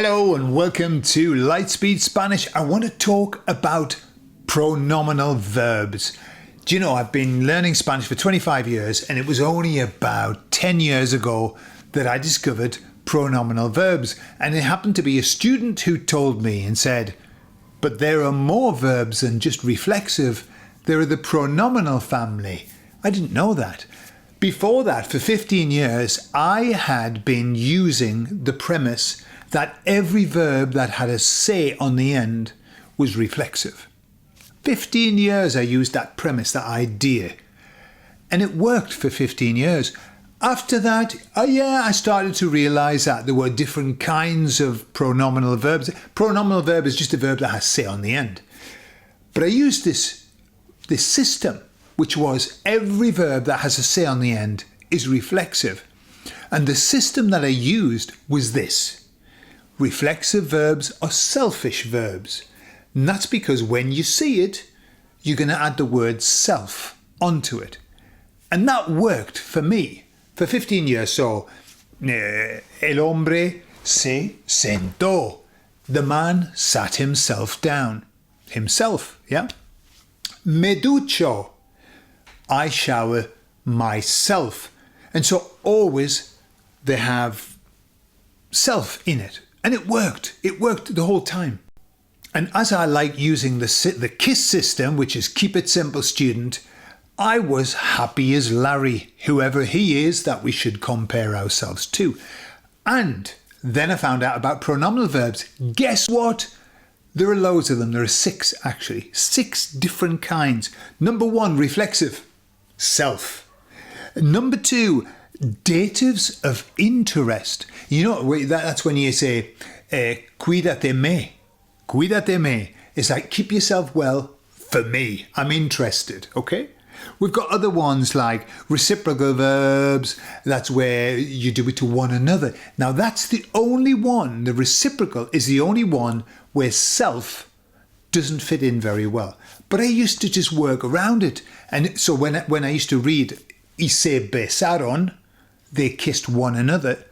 Hello and welcome to LightSpeed Spanish. I want to talk about pronominal verbs. Do you know, I've been learning Spanish for 25 years and it was only about 10 years ago that I discovered pronominal verbs. And it happened to be a student who told me and said, but there are more verbs than just reflexive. There are the pronominal family. I didn't know that. Before that, for 15 years, I had been using the premise that every verb that had a say on the end was reflexive. 15 years I used that premise, that idea. And it worked for 15 years. After that, I started to realise that there were different kinds of pronominal verbs. Pronominal verb is just a verb that has say on the end. But I used this system, which was every verb that has a say on the end is reflexive. And the system that I used was this. Reflexive verbs are selfish verbs. And that's because when you see it, you're going to add the word self onto it. And that worked for me for 15 years. So, el hombre se sentó. The man sat himself down. Himself, yeah? Me ducho. I shower myself. And so always they have self in it. And it worked. It worked the whole time. And as I like using the KISS system, which is keep it simple, student, I was happy as Larry, whoever he is that we should compare ourselves to. And then I found out about pronominal verbs. Guess what? There are loads of them. There are 6 actually. 6 different kinds. Number 1, reflexive. Self. Number 2, datives of interest. You know, that's when you say, cuídate me. Cuídate me. It's like, keep yourself well for me. I'm interested, okay? We've got other ones like reciprocal verbs. That's where you do it to one another. Now, that's the only one, the reciprocal is the only one where self doesn't fit in very well. But I used to just work around it. And so when I used to read, y se besaron, they kissed one another,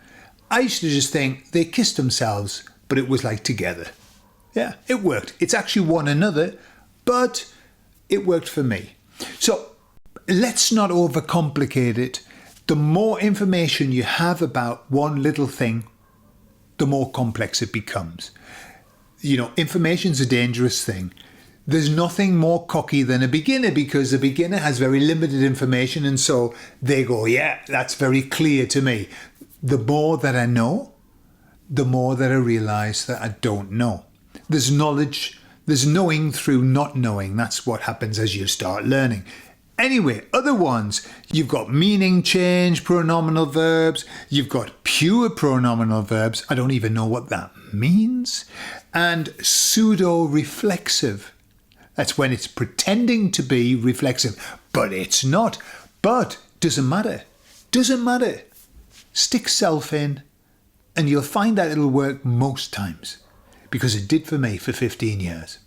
I used to just think they kissed themselves, but it was like together. Yeah, it worked. It's actually one another, but it worked for me. So let's not overcomplicate it. The more information you have about one little thing, the more complex it becomes. You know, information's a dangerous thing. There's nothing more cocky than a beginner, because a beginner has very limited information, and so they go, yeah, that's very clear to me. The more that I know, the more that I realise that I don't know. There's knowledge, there's knowing through not knowing. That's what happens as you start learning. Anyway, other ones, you've got meaning change pronominal verbs, you've got pure pronominal verbs, I don't even know what that means, and pseudo-reflexive. That's when it's pretending to be reflexive, but it's not. But doesn't matter. Doesn't matter. Stick self in and you'll find that it'll work most times, because it did for me for 15 years.